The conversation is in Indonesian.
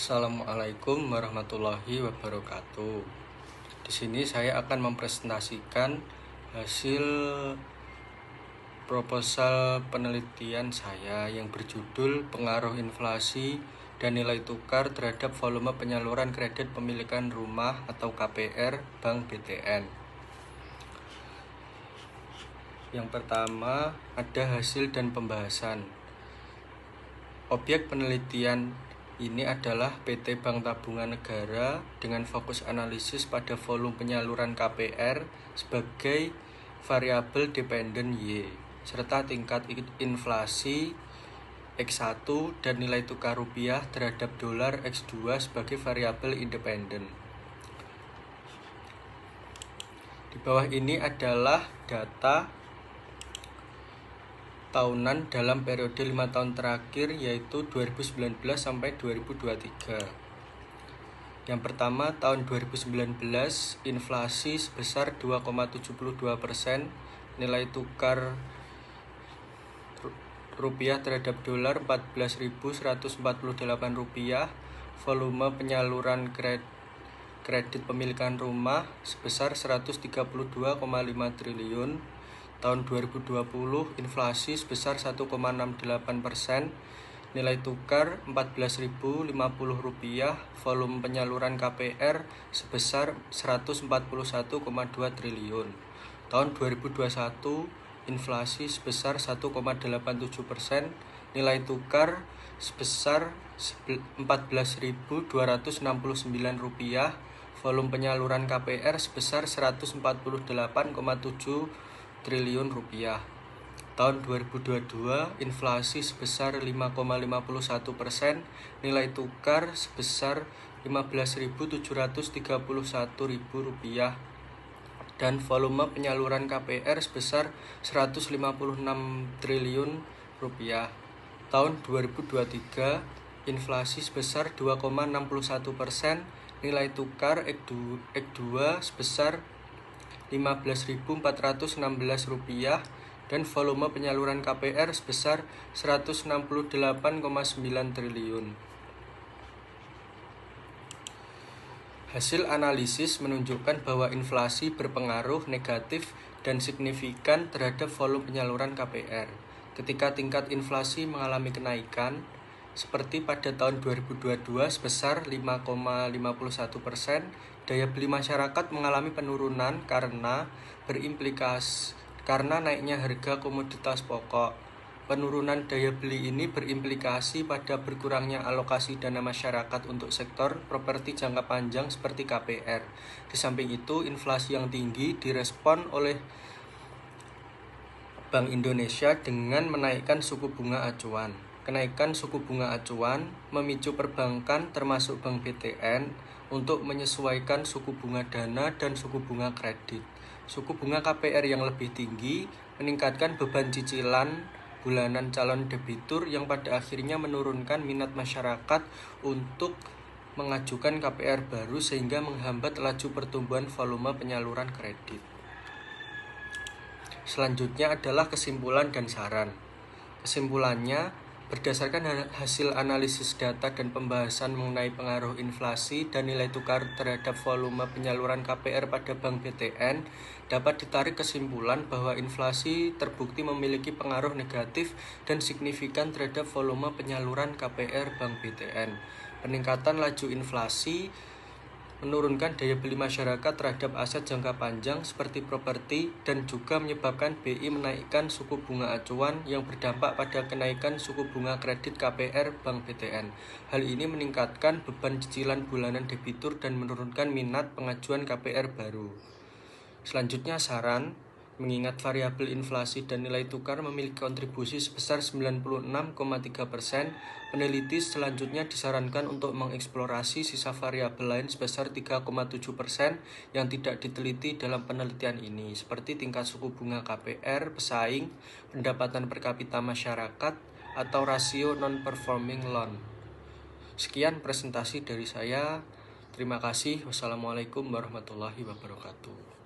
Assalamualaikum warahmatullahi wabarakatuh. Di sini saya akan mempresentasikan hasil proposal penelitian saya yang berjudul Pengaruh Inflasi dan Nilai Tukar terhadap Volume Penyaluran Kredit Pemilikan Rumah atau KPR Bank BTN. Yang pertama ada hasil dan pembahasan. Objek penelitian ini adalah PT Bank Tabungan Negara dengan fokus analisis pada volume penyaluran KPR sebagai variabel dependen Y, serta tingkat inflasi X1 dan nilai tukar rupiah terhadap dolar X2 sebagai variabel independen. Di bawah ini adalah data tahunan dalam periode 5 tahun terakhir, yaitu 2019 sampai 2023. Yang pertama, tahun 2019 inflasi sebesar 2,72%, nilai tukar rupiah terhadap dolar 14.148 rupiah, volume penyaluran kredit pemilikan rumah sebesar 132,5 triliun. Tahun 2020 inflasi sebesar 1,68%, nilai tukar 14.050 rupiah, volume penyaluran KPR sebesar 141,2 triliun. Tahun 2021 inflasi sebesar 1,87%, nilai tukar sebesar 14.269 rupiah, volume penyaluran KPR sebesar 148,7 triliun rupiah. Tahun 2022 inflasi sebesar 5,51%, nilai tukar sebesar 15.731 rupiah, dan volume penyaluran KPR sebesar 156 triliun rupiah. Tahun 2023 inflasi sebesar 2,61%, nilai tukar X2 sebesar 15.416 rupiah, dan volume penyaluran KPR sebesar 168,9 triliun. Hasil analisis menunjukkan bahwa inflasi berpengaruh negatif dan signifikan terhadap volume penyaluran KPR. Ketika tingkat inflasi mengalami kenaikan, seperti pada tahun 2022 sebesar 5,51%, daya beli masyarakat mengalami penurunan karena naiknya harga komoditas pokok. Penurunan daya beli ini berimplikasi pada berkurangnya alokasi dana masyarakat untuk sektor properti jangka panjang seperti KPR. Di samping itu, inflasi yang tinggi direspon oleh Bank Indonesia dengan menaikkan suku bunga acuan. Kenaikan suku bunga acuan memicu perbankan termasuk Bank BTN untuk menyesuaikan suku bunga dana dan suku bunga kredit. Suku bunga KPR yang lebih tinggi meningkatkan beban cicilan bulanan calon debitur yang pada akhirnya menurunkan minat masyarakat untuk mengajukan KPR baru sehingga menghambat laju pertumbuhan volume penyaluran kredit. Selanjutnya adalah kesimpulan dan saran. Kesimpulannya, berdasarkan hasil analisis data dan pembahasan mengenai pengaruh inflasi dan nilai tukar terhadap volume penyaluran KPR pada Bank BTN, dapat ditarik kesimpulan bahwa inflasi terbukti memiliki pengaruh negatif dan signifikan terhadap volume penyaluran KPR Bank BTN. Peningkatan laju inflasi menurunkan daya beli masyarakat terhadap aset jangka panjang seperti properti dan juga menyebabkan BI menaikkan suku bunga acuan yang berdampak pada kenaikan suku bunga kredit KPR Bank BTN. Hal ini meningkatkan beban cicilan bulanan debitur dan menurunkan minat pengajuan KPR baru. Selanjutnya saran. Mengingat variabel inflasi dan nilai tukar memiliki kontribusi sebesar 96,3%, peneliti selanjutnya disarankan untuk mengeksplorasi sisa variabel lain sebesar 3,7% yang tidak diteliti dalam penelitian ini, seperti tingkat suku bunga KPR, pesaing, pendapatan per kapita masyarakat, atau rasio non-performing loan. Sekian presentasi dari saya. Terima kasih. Wassalamualaikum warahmatullahi wabarakatuh.